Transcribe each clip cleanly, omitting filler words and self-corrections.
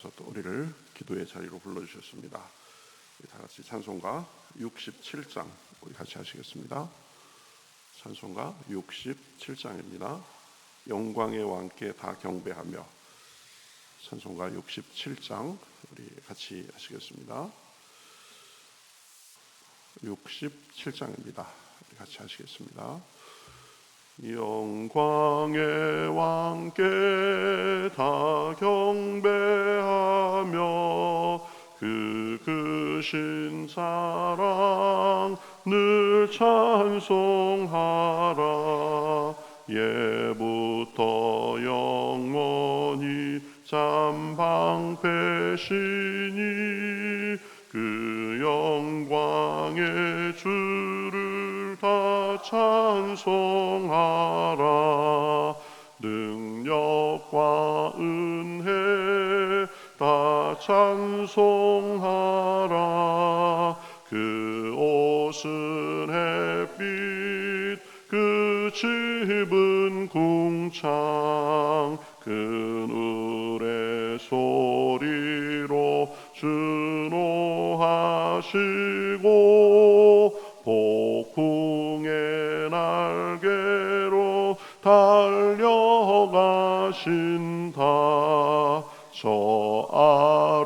또 우리를 기도의 자리로 불러주셨습니다. 다 같이 찬송가 67장 우리 같이 하시겠습니다. 찬송가 67장입니다. 영광의 왕께 다 경배하며. 찬송가 67장 우리 같이 하시겠습니다. 67장입니다. 우리 같이 하시겠습니다. 영광의 왕께 다 경배하며 그 크신 사랑 늘 찬송하라. 예부터 영원히 잠방패시니 그 영광의 주를 다 찬송하라. 능력과 은혜 다 찬송하라. 그 옷은 햇빛 그 집은 궁창 그늘의 소리로 준호하시고 폭풍의 날개로 달려가신다. 저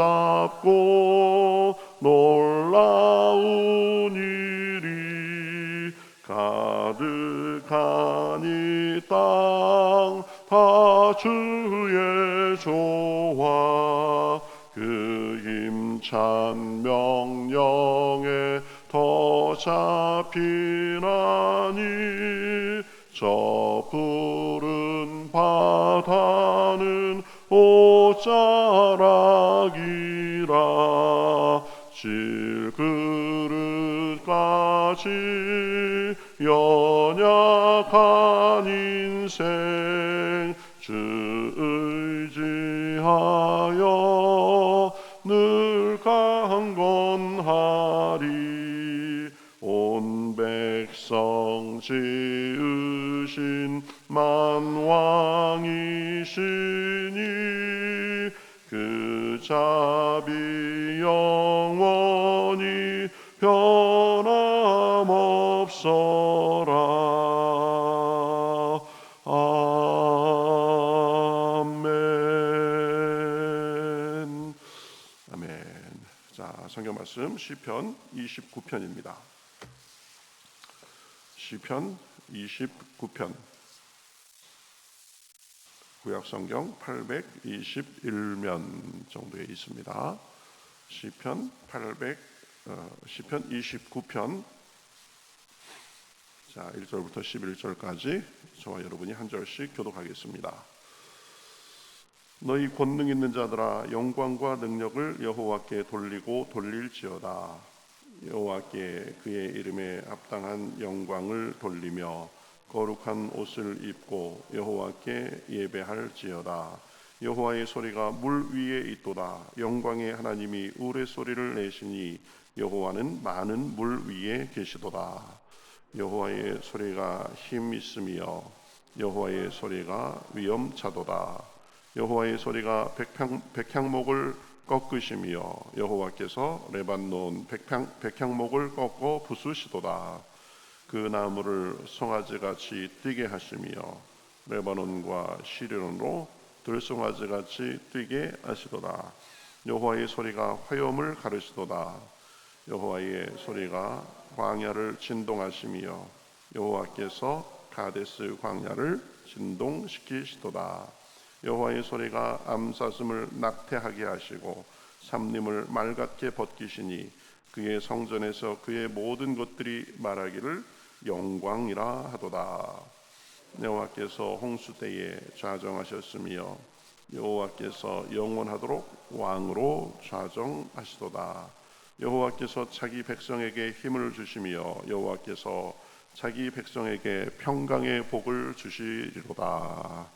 아름답고 놀라운 일이 가득한 이 땅 다 주의 조화. 그 힘찬 명령에 더 잡히나니 저 푸른 바다는 옷자락이라. 질그릇까지 연약한 인생 주 의지하여 늘 강건하리. 온 백성 지으신 만왕이시니 그 자비 영원히 변함없어라. 아멘. 아멘. 자, 성경 말씀 시편 29편입니다. 시편 29편 구약성경 821면 정도에 있습니다. 시편 29편 자 1절부터 11절까지 저와 여러분이 한 절씩 교독하겠습니다. 너희 권능 있는 자들아 영광과 능력을 여호와께 돌리고 돌릴지어다. 여호와께 그의 이름에 합당한 영광을 돌리며 거룩한 옷을 입고 여호와께 예배할지어다. 여호와의 소리가 물 위에 있도다. 영광의 하나님이 우레소리를 내시니 여호와는 많은 물 위에 계시도다. 여호와의 소리가 힘 있으며 여호와의 소리가 위엄차도다. 여호와의 소리가 백향목을 꺾으시며 여호와께서 레반논 백향목을 꺾어 부수시도다. 그 나무를 송아지같이 뛰게 하시며 레바논과 시련으로 들송아지같이 뛰게 하시도다. 여호와의 소리가 화염을 가르시도다. 여호와의 소리가 광야를 진동하시며 여호와께서 가데스 광야를 진동시키시도다. 여호와의 소리가 암사슴을 낙태하게 하시고 삼림을 맑게 벗기시니 그의 성전에서 그의 모든 것들이 말하기를 영광이라 하도다. 여호와께서 홍수 때에 좌정하셨으며 여호와께서 영원하도록 왕으로 좌정하시도다. 여호와께서 자기 백성에게 힘을 주시며 여호와께서 자기 백성에게 평강의 복을 주시리로다.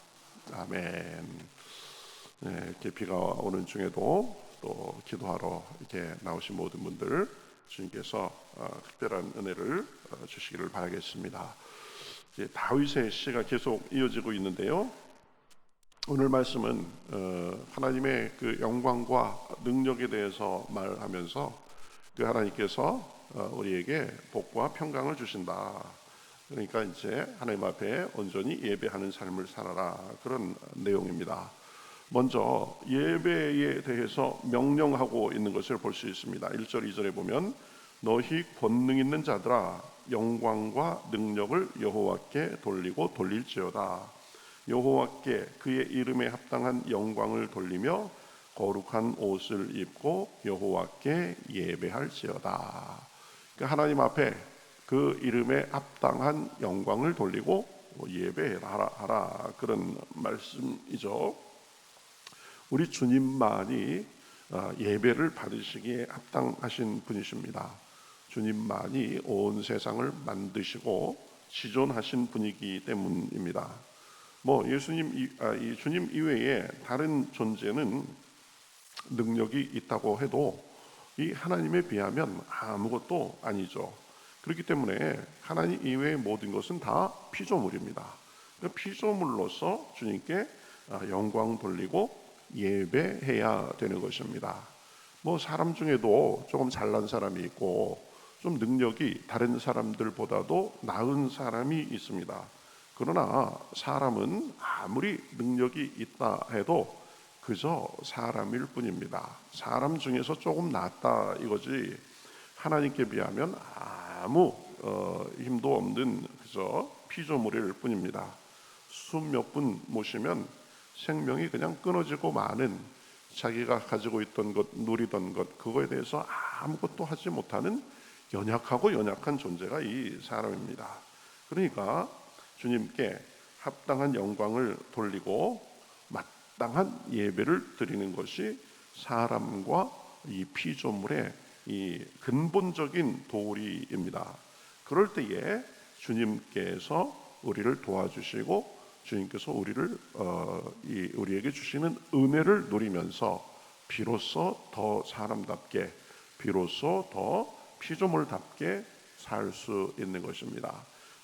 아멘. 네, 이렇게 비가 오는 중에도 또 기도하러 이렇게 나오신 모든 분들 주님께서 특별한 은혜를 주시기를 바라겠습니다. 이제 다윗의 시가 계속 이어지고 있는데요. 오늘 말씀은 하나님의 그 영광과 능력에 대해서 말하면서 그 하나님께서 우리에게 복과 평강을 주신다. 그러니까 이제 하나님 앞에 온전히 예배하는 삶을 살아라, 그런 내용입니다. 먼저 예배에 대해서 명령하고 있는 것을 볼 수 있습니다. 1절 2절에 보면 너희 권능 있는 자들아 영광과 능력을 여호와께 돌리고 돌릴지어다. 여호와께 그의 이름에 합당한 영광을 돌리며 거룩한 옷을 입고 여호와께 예배할지어다. 그러니까 하나님 앞에 그 이름에 합당한 영광을 돌리고 예배하라, 그런 말씀이죠. 우리 주님만이 예배를 받으시기에 합당하신 분이십니다. 주님만이 온 세상을 만드시고 지존하신 분이기 때문입니다. 이 주님 이외에 다른 존재는 능력이 있다고 해도 이 하나님에 비하면 아무것도 아니죠. 그렇기 때문에 하나님 이외의 모든 것은 다 피조물입니다. 피조물로서 주님께 영광 돌리고 예배해야 되는 것입니다. 사람 중에도 조금 잘난 사람이 있고 좀 능력이 다른 사람들보다도 나은 사람이 있습니다. 그러나 사람은 아무리 능력이 있다 해도 그저 사람일 뿐입니다. 사람 중에서 조금 낫다 이거지, 하나님께 비하면 아무 힘도 없는 그저 피조물일 뿐입니다. 숨 몇 분 모시면 생명이 그냥 끊어지고 마는, 자기가 가지고 있던 것, 누리던 것, 그거에 대해서 아무것도 하지 못하는 연약하고 연약한 존재가 이 사람입니다. 그러니까 주님께 합당한 영광을 돌리고 마땅한 예배를 드리는 것이 사람과 이 피조물의 이 근본적인 도리입니다. 그럴 때에 주님께서 우리를 도와주시고 주님께서 우리에게 주시는 은혜를 누리면서 비로소 더 사람답게, 비로소 더 피조물답게 살 수 있는 것입니다.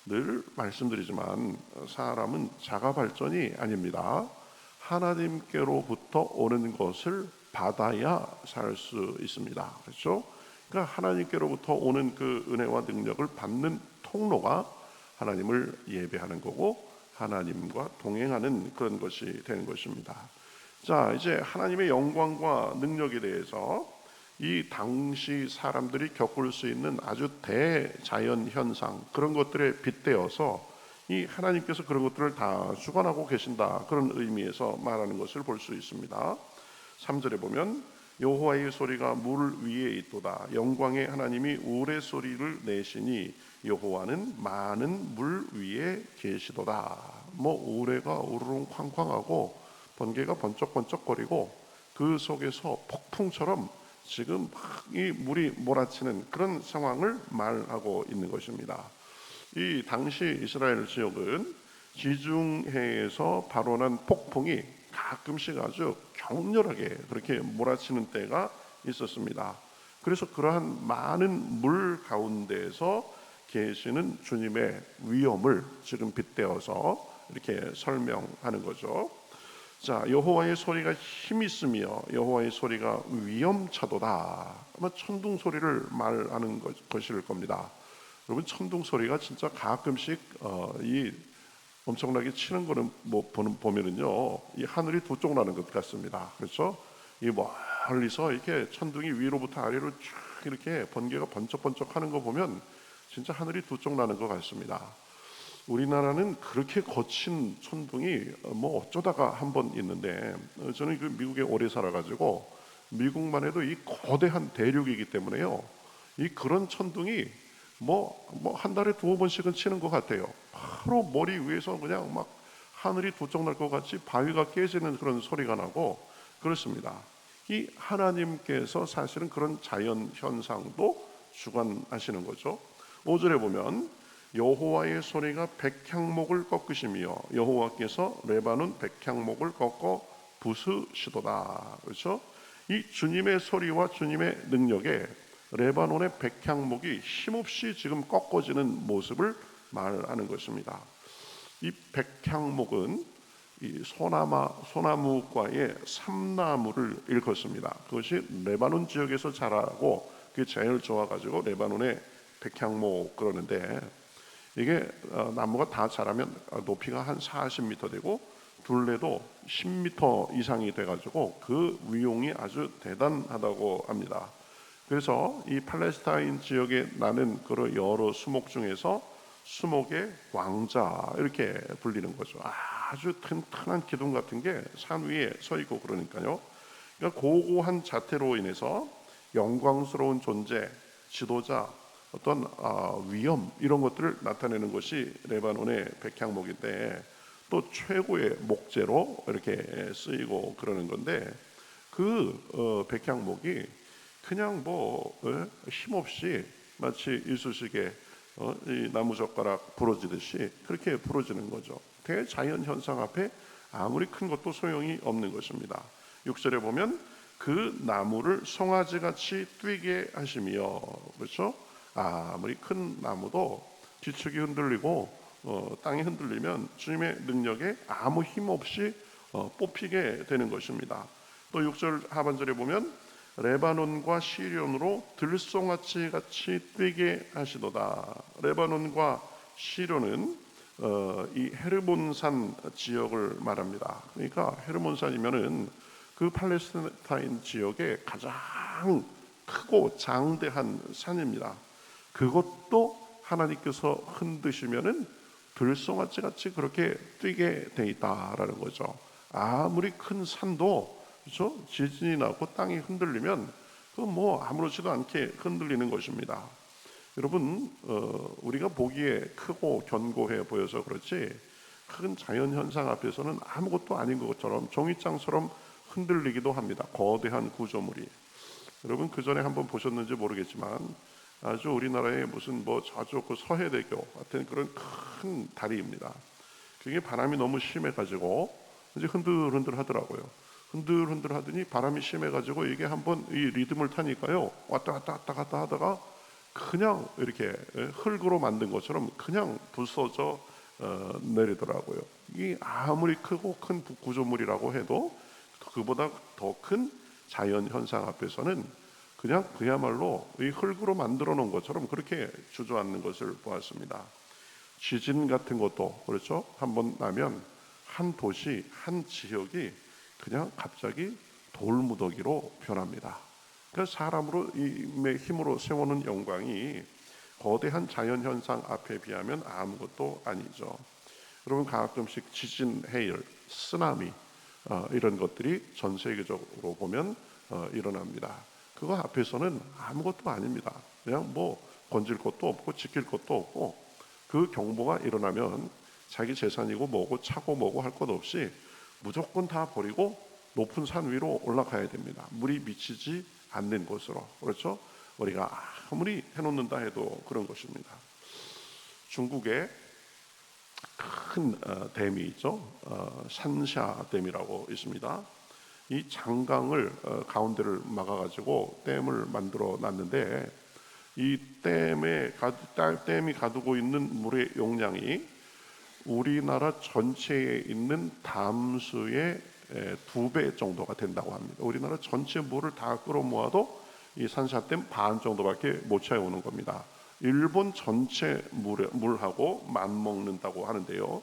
늘 말씀드리지만 사람은 자가 발전이 아닙니다. 하나님께로부터 오는 것을 받아야 살 수 있습니다. 그렇죠? 그러니까 하나님께로부터 오는 그 은혜와 능력을 받는 통로가 하나님을 예배하는 거고 하나님과 동행하는 그런 것이 되는 것입니다. 자, 이제 하나님의 영광과 능력에 대해서 이 당시 사람들이 겪을 수 있는 아주 대자연 현상, 그런 것들에 빗대어서 이 하나님께서 그런 것들을 다 주관하고 계신다, 그런 의미에서 말하는 것을 볼 수 있습니다. 3절에 보면 여호와의 소리가 물 위에 있도다. 영광의 하나님이 우레 소리를 내시니 여호와는 많은 물 위에 계시도다. 우레가 우르릉 쾅쾅하고 번개가 번쩍번쩍거리고 그 속에서 폭풍처럼 지금 막 이 물이 몰아치는 그런 상황을 말하고 있는 것입니다. 이 당시 이스라엘 지역은 지중해에서 발원한 폭풍이 가끔씩 아주 격렬하게 그렇게 몰아치는 때가 있었습니다. 그래서 그러한 많은 물 가운데에서 계시는 주님의 위엄을 지금 빗대어서 이렇게 설명하는 거죠. 자, 여호와의 소리가 힘 있으며 여호와의 소리가 위엄차도다. 아마 천둥 소리를 말하는 것일 겁니다. 여러분, 천둥 소리가 진짜 가끔씩 이 엄청나게 치는 거는 보면은요, 이 하늘이 두 쪽 나는 것 같습니다. 그렇죠? 이 멀리서 이렇게 천둥이 위로부터 아래로 쭉 이렇게 번개가 번쩍번쩍하는 거 보면 진짜 하늘이 두 쪽 나는 것 같습니다. 우리나라는 그렇게 거친 천둥이 어쩌다가 한 번 있는데, 저는 그 미국에 오래 살아가지고 미국만 해도 이 거대한 대륙이기 때문에요, 이 그런 천둥이 한 달에 두어 번씩은 치는 것 같아요. 바로 머리 위에서 그냥 막 하늘이 두 쪽 날 것 같이 바위가 깨지는 그런 소리가 나고 그렇습니다. 이 하나님께서 사실은 그런 자연 현상도 주관하시는 거죠. 5절에 보면 여호와의 소리가 백향목을 꺾으시며 여호와께서 레바논 백향목을 꺾어 부수시도다. 그렇죠? 이 주님의 소리와 주님의 능력에 레바논의 백향목이 힘없이 지금 꺾어지는 모습을 말하는 것입니다. 이 백향목은 이 소나무과의 삼나무를 일컫습니다. 그것이 레바논 지역에서 자라고 그게 제일 좋아가지고 레바논의 백향목 그러는데, 이게 나무가 다 자라면 높이가 한 40m 되고 둘레도 10m 이상이 돼가지고 그 위용이 아주 대단하다고 합니다. 그래서 이 팔레스타인 지역에 나는 그런 여러 수목 중에서 수목의 왕자 이렇게 불리는 거죠. 아주 튼튼한 기둥 같은 게 산 위에 서 있고 그러니까요. 그러니까 고고한 자태로 인해서 영광스러운 존재, 지도자, 어떤 위엄 이런 것들을 나타내는 것이 레바논의 백향목인데, 또 최고의 목재로 이렇게 쓰이고 그러는 건데, 그 백향목이 그냥 뭐 힘없이 마치 이쑤시개 이 나무젓가락 부러지듯이 그렇게 부러지는 거죠. 대자연 현상 앞에 아무리 큰 것도 소용이 없는 것입니다. 6절에 보면 그 나무를 송아지같이 뛰게 하시며, 그렇죠? 아무리 큰 나무도 지축이 흔들리고 땅이 흔들리면 주님의 능력에 아무 힘 없이 뽑히게 되는 것입니다. 또 6절 하반절에 보면 레바논과 시련으로 들송아치 같이 뛰게 하시도다. 레바논과 시련은 이 헤르몬산 지역을 말합니다. 그러니까 헤르몬산이면은 그 팔레스타인 지역의 가장 크고 장대한 산입니다. 그것도 하나님께서 흔드시면은 들송아치 같이 그렇게 뛰게 돼 있다라는 거죠. 아무리 큰 산도, 그렇죠? 지진이 나고 땅이 흔들리면 그 뭐 아무렇지도 않게 흔들리는 것입니다. 여러분, 우리가 보기에 크고 견고해 보여서 그렇지 큰 자연 현상 앞에서는 아무것도 아닌 것처럼 종이장처럼 흔들리기도 합니다. 거대한 구조물이. 여러분, 그 전에 한번 보셨는지 모르겠지만 아주 우리나라의 무슨 뭐 저쪽 그 서해대교 같은 그런 큰 다리입니다. 그게 바람이 너무 심해가지고 이제 흔들흔들 하더라고요. 흔들흔들 하더니 바람이 심해가지고 이게 한번 이 리듬을 타니까요, 왔다 갔다 왔다 갔다 하다가 그냥 이렇게 흙으로 만든 것처럼 그냥 부서져 내리더라고요. 이 아무리 크고 큰 구조물이라고 해도 그보다 더 큰 자연 현상 앞에서는 그냥 그야말로 이 흙으로 만들어 놓은 것처럼 그렇게 주저앉는 것을 보았습니다. 지진 같은 것도 그렇죠. 한번 나면 한 도시, 한 지역이 그냥 갑자기 돌무더기로 변합니다. 그래서 사람으로 의 힘으로 세우는 영광이 거대한 자연 현상 앞에 비하면 아무것도 아니죠. 여러분, 가끔씩 지진, 해일, 쓰나미 이런 것들이 전 세계적으로 보면 일어납니다. 그거 앞에서는 아무것도 아닙니다. 그냥 뭐 건질 것도 없고 지킬 것도 없고, 그 경보가 일어나면 자기 재산이고 뭐고 차고 뭐고 할 것 없이 무조건 다 버리고 높은 산 위로 올라가야 됩니다. 물이 미치지 않는 곳으로. 그렇죠? 우리가 아무리 해놓는다 해도 그런 것입니다. 중국에 큰 댐이 있죠. 산샤댐이라고 있습니다. 이 장강을 가운데를 막아가지고 댐을 만들어 놨는데, 이 댐이 가두고 있는 물의 용량이 우리나라 전체에 있는 담수의 2배 정도가 된다고 합니다. 우리나라 전체 물을 다 끌어모아도 이 산샤댐 반 정도밖에 못 채우는 겁니다. 일본 전체 물하고 맞먹는다고 하는데요.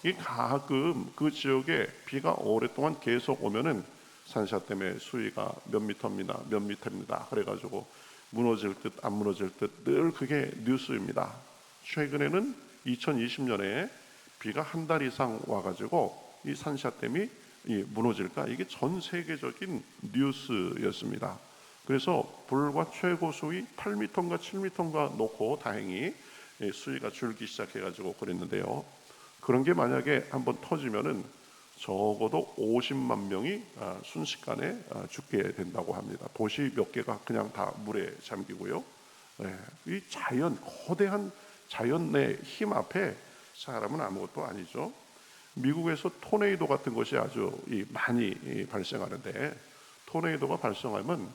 이 가끔 그 지역에 비가 오랫동안 계속 오면은 산샤댐의 수위가 몇 미터입니다. 그래가지고 무너질 듯 안 무너질 듯 늘 그게 뉴스입니다. 최근에는 2020년에 비가 한 달 이상 와가지고 이 산샤댐이 무너질까, 이게 전 세계적인 뉴스였습니다. 그래서 불과 최고 수위 8m인가 7m인가 놓고 다행히 수위가 줄기 시작해가지고 그랬는데요. 그런 게 만약에 한번 터지면은 적어도 50만 명이 순식간에 죽게 된다고 합니다. 도시 몇 개가 그냥 다 물에 잠기고요. 이 거대한 자연 내 힘 앞에 사람은 아무것도 아니죠. 미국에서 토네이도 같은 것이 아주 많이 발생하는데, 토네이도가 발생하면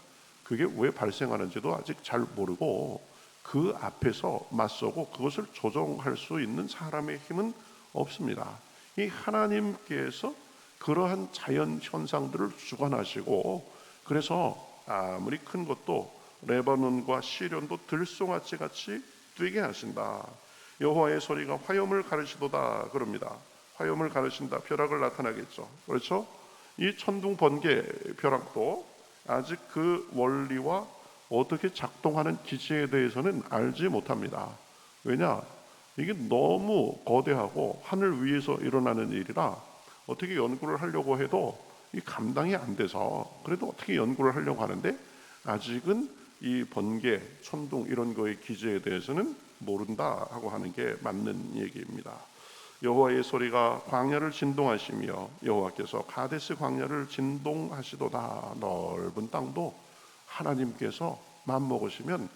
그게 왜 발생하는지도 아직 잘 모르고 그 앞에서 맞서고 그것을 조정할 수 있는 사람의 힘은 없습니다. 이 하나님께서 그러한 자연 현상들을 주관하시고, 그래서 아무리 큰 것도 레바논과 시련도 들송아찌 같이 뛰게 하신다. 여호와의 소리가 화염을 가르치도다 그럽니다. 화염을 가르친다. 벼락을 나타나겠죠. 그렇죠? 이 천둥 번개 벼락도 아직 그 원리와 어떻게 작동하는 기체에 대해서는 알지 못합니다. 왜냐? 이게 너무 거대하고 하늘 위에서 일어나는 일이라 어떻게 연구를 하려고 해도 이 감당이 안 돼서, 그래도 어떻게 연구를 하려고 하는데 아직은 이 번개, 천둥 이런 거의 기제에 대해서는 모른다 하고 하는 게 맞는 얘기입니다. 여호와의 소리가 광야를 진동하시며 여호와께서 가데스 광야를 진동하시도다. 넓은 땅도 하나님께서 맘먹으시면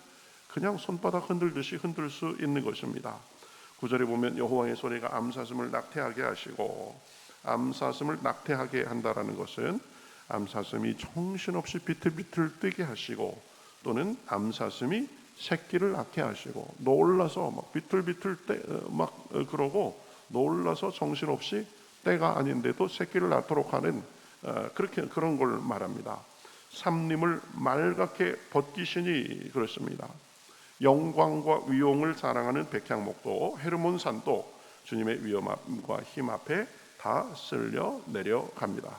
그냥 손바닥 흔들듯이 흔들 수 있는 것입니다. 9절에 보면 여호와의 소리가 암사슴을 낙태하게 하시고, 암사슴을 낙태하게 한다라는 것은 암사슴이 정신없이 비틀비틀 뛰게 하시고, 또는 암사슴이 새끼를 낳게 하시고, 놀라서 막 비틀비틀 막 그러고 놀라서 정신없이 때가 아닌데도 새끼를 낳도록 하는 그렇게 그런 걸 말합니다. 삼림을 맑게 벗기시니 그렇습니다. 영광과 위용을 자랑하는 백향목도 헤르몬산도 주님의 위엄과 힘 앞에 다 쓸려 내려갑니다.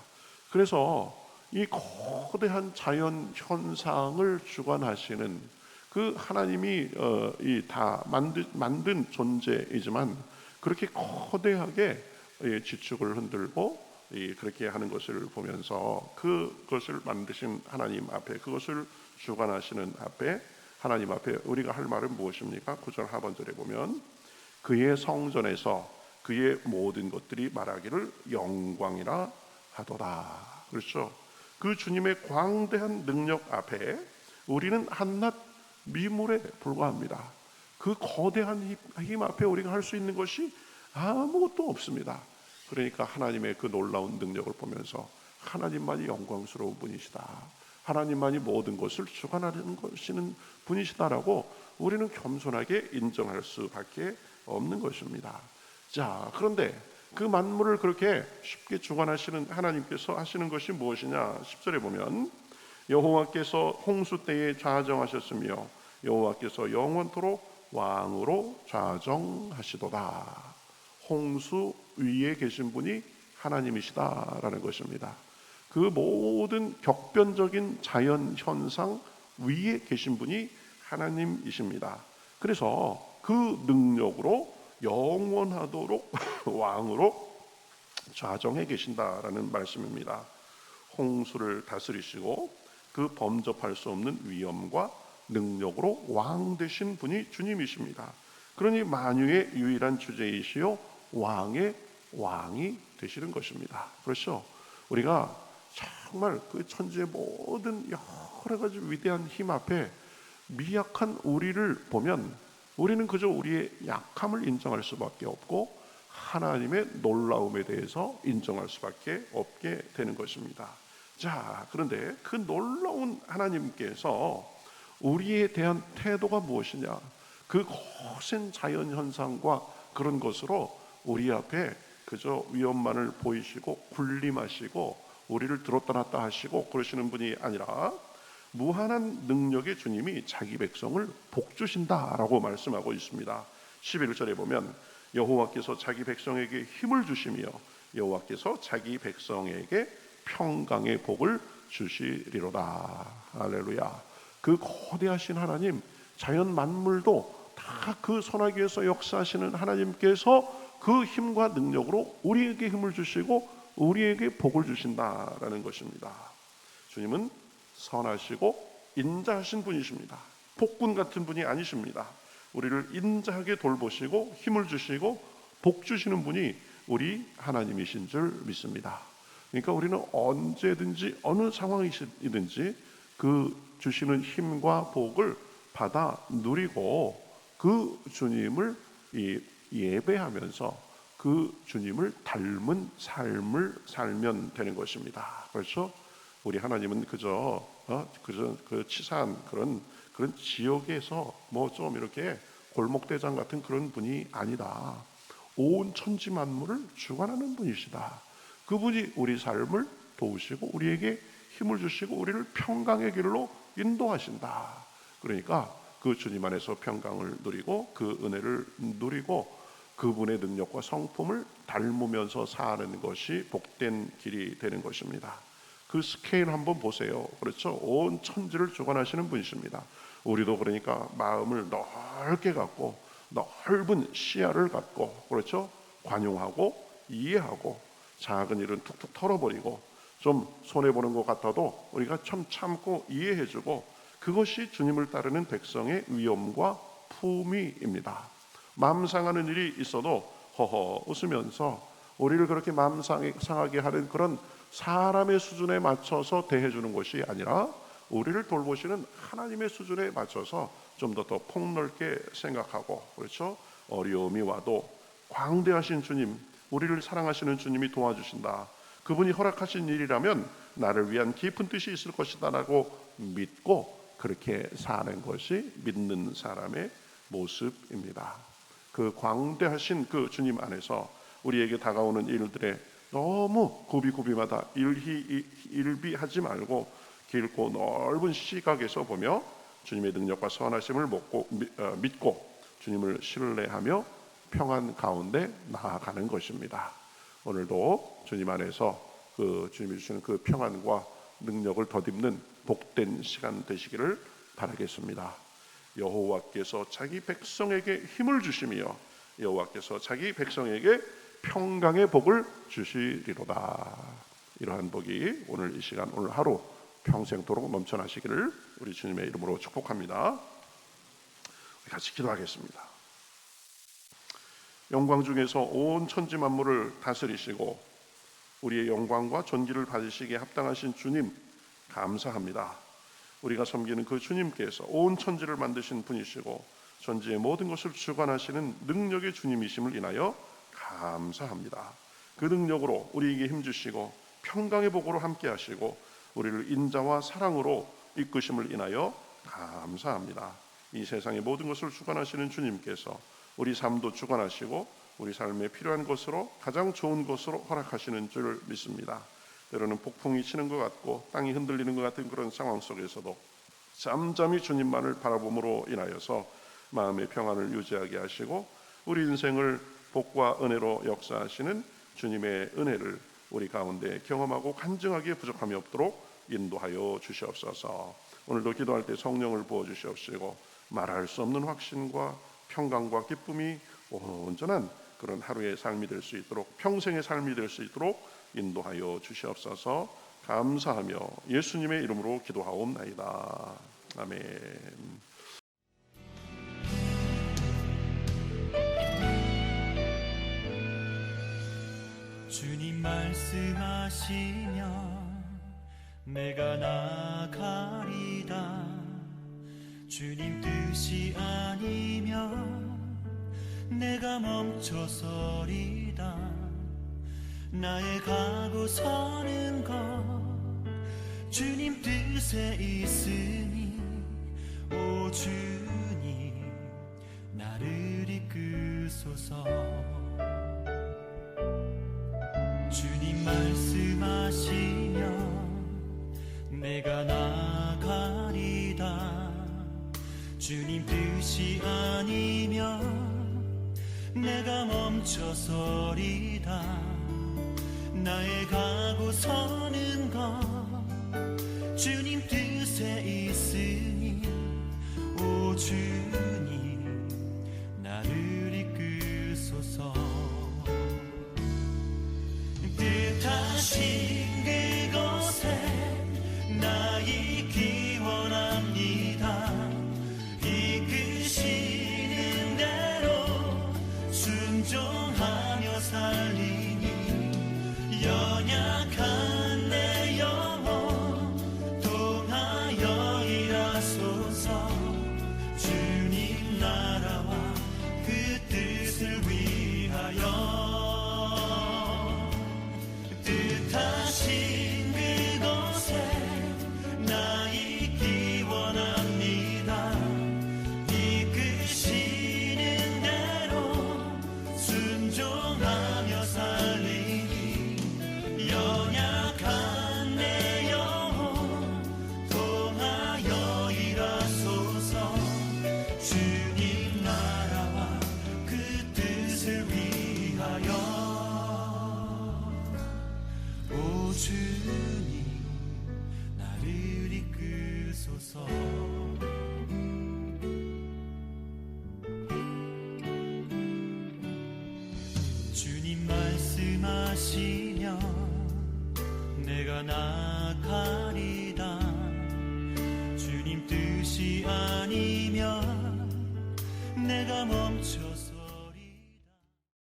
그래서 이 거대한 자연 현상을 주관하시는 그 하나님이 다 만든 존재이지만 그렇게 거대하게 지축을 흔들고 그렇게 하는 것을 보면서 그것을 만드신 하나님 앞에, 그것을 주관하시는 앞에, 하나님 앞에 우리가 할 말은 무엇입니까? 9절 하반절에 보면 그의 성전에서 그의 모든 것들이 말하기를 영광이라 하도다. 그렇죠? 그 주님의 광대한 능력 앞에 우리는 한낱 미물에 불과합니다. 그 거대한 힘 앞에 우리가 할 수 있는 것이 아무것도 없습니다. 그러니까 하나님의 그 놀라운 능력을 보면서 하나님만이 영광스러운 분이시다, 하나님만이 모든 것을 주관하는 것이는 분이시다라고 우리는 겸손하게 인정할 수밖에 없는 것입니다. 자, 그런데 그 만물을 그렇게 쉽게 주관하시는 하나님께서 하시는 것이 무엇이냐? 10절에 보면 여호와께서 홍수 때에 좌정하셨으며 여호와께서 영원토록 왕으로 좌정하시도다. 홍수 위에 계신 분이 하나님이시다라는 것입니다. 그 모든 격변적인 자연 현상 위에 계신 분이 하나님이십니다. 그래서 그 능력으로 영원하도록 왕으로 좌정해 계신다라는 말씀입니다. 홍수를 다스리시고 그 범접할 수 없는 위엄과 능력으로 왕 되신 분이 주님이십니다. 그러니 만유의 유일한 주제이시요 왕의 왕이 되시는 것입니다. 그렇죠? 우리가 정말 그 천지의 모든 여러 가지 위대한 힘 앞에 미약한 우리를 보면 우리는 그저 우리의 약함을 인정할 수밖에 없고 하나님의 놀라움에 대해서 인정할 수밖에 없게 되는 것입니다. 자, 그런데 그 놀라운 하나님께서 우리에 대한 태도가 무엇이냐? 그 거센 자연 현상과 그런 것으로 우리 앞에 그저 위험만을 보이시고 군림하시고 우리를 들었다 놨다 하시고 그러시는 분이 아니라 무한한 능력의 주님이 자기 백성을 복주신다라고 말씀하고 있습니다. 11절에 보면 여호와께서 자기 백성에게 힘을 주시며 여호와께서 자기 백성에게 평강의 복을 주시리로다. 할렐루야. 그 거대하신 하나님, 자연 만물도 다 그 선하기에서 역사하시는 하나님께서 그 힘과 능력으로 우리에게 힘을 주시고 우리에게 복을 주신다라는 것입니다. 주님은 선하시고 인자하신 분이십니다. 폭군 같은 분이 아니십니다. 우리를 인자하게 돌보시고 힘을 주시고 복 주시는 분이 우리 하나님이신 줄 믿습니다. 그러니까 우리는 언제든지 어느 상황이든지 그 주시는 힘과 복을 받아 누리고 그 주님을 예배하면서 그 주님을 닮은 삶을 살면 되는 것입니다. 그렇죠? 우리 하나님은 그저 그 치사한 그런 지역에서 뭐 좀 이렇게 골목대장 같은 그런 분이 아니다. 온 천지 만물을 주관하는 분이시다. 그분이 우리 삶을 도우시고 우리에게 힘을 주시고 우리를 평강의 길로 인도하신다. 그러니까 그 주님 안에서 평강을 누리고 그 은혜를 누리고 그분의 능력과 성품을 닮으면서 사는 것이 복된 길이 되는 것입니다. 그 스케일 한번 보세요. 그렇죠? 온 천지를 주관하시는 분이십니다. 우리도 그러니까 마음을 넓게 갖고 넓은 시야를 갖고, 그렇죠? 관용하고 이해하고 작은 일은 툭툭 털어버리고 좀 손해보는 것 같아도 우리가 참 참고 이해해주고, 그것이 주님을 따르는 백성의 위엄과 품위입니다. 마음 상하는 일이 있어도 허허 웃으면서 우리를 그렇게 마음 상하게 하는 그런 사람의 수준에 맞춰서 대해주는 것이 아니라 우리를 돌보시는 하나님의 수준에 맞춰서 좀 더 폭넓게 생각하고, 그렇죠? 어려움이 와도 광대하신 주님, 우리를 사랑하시는 주님이 도와주신다. 그분이 허락하신 일이라면 나를 위한 깊은 뜻이 있을 것이다 라고 믿고 그렇게 사는 것이 믿는 사람의 모습입니다. 그 광대하신 그 주님 안에서 우리에게 다가오는 일들에 너무 고비고비마다 일비하지 말고 길고 넓은 시각에서 보며 주님의 능력과 선하심을 믿고 주님을 신뢰하며 평안 가운데 나아가는 것입니다. 오늘도 주님 안에서 그 주님이 주시는 그 평안과 능력을 덧입는 복된 시간 되시기를 바라겠습니다. 여호와께서 자기 백성에게 힘을 주시며 여호와께서 자기 백성에게 평강의 복을 주시리로다. 이러한 복이 오늘 이 시간, 오늘 하루 평생도록 넘쳐나시기를 우리 주님의 이름으로 축복합니다. 같이 기도하겠습니다. 영광 중에서 온 천지 만물을 다스리시고 우리의 영광과 존귀를 받으시기에 합당하신 주님 감사합니다. 우리가 섬기는 그 주님께서 온 천지를 만드신 분이시고 천지의 모든 것을 주관하시는 능력의 주님이심을 인하여 감사합니다. 그 능력으로 우리에게 힘주시고 평강의 복으로 함께 하시고 우리를 인자와 사랑으로 이끄심을 인하여 감사합니다. 이 세상의 모든 것을 주관하시는 주님께서 우리 삶도 주관하시고 우리 삶에 필요한 것으로 가장 좋은 것으로 허락하시는 줄 믿습니다. 때로는 폭풍이 치는 것 같고 땅이 흔들리는 것 같은 그런 상황 속에서도 잠잠히 주님만을 바라봄으로 인하여서 마음의 평안을 유지하게 하시고 우리 인생을 복과 은혜로 역사하시는 주님의 은혜를 우리 가운데 경험하고 간증하기에 부족함이 없도록 인도하여 주시옵소서. 오늘도 기도할 때 성령을 부어주시옵시고 말할 수 없는 확신과 평강과 기쁨이 온전한 그런 하루의 삶이 될 수 있도록, 평생의 삶이 될 수 있도록 인도하여 주시옵소서. 감사하며 예수님의 이름으로 기도하옵나이다. 아멘. 주님 말씀하시면 내가 나가리다. 주님 뜻이 아니면 내가 멈춰서리다. 나의 가고 서는 것 주님 뜻에 있으니 오 주님 나를 이끄소서. 주님 말씀하시면 내가 나가리다. 주님 뜻이 아니면 내가 멈춰서리다. 나의 가고 서는 것 주님 뜻에 있으니 오 주님 나를 이끄소서. 뜻하신 그곳에 나 있기 원합니다. 이끄시는 대로 순종하며 살리니 연약한 내 영혼 통하여 일하소서. 주님 주님 나를 이끄소서. 주님 말씀하시면 내가 나가리다. 주님 뜻이 아니면 내가 멈춰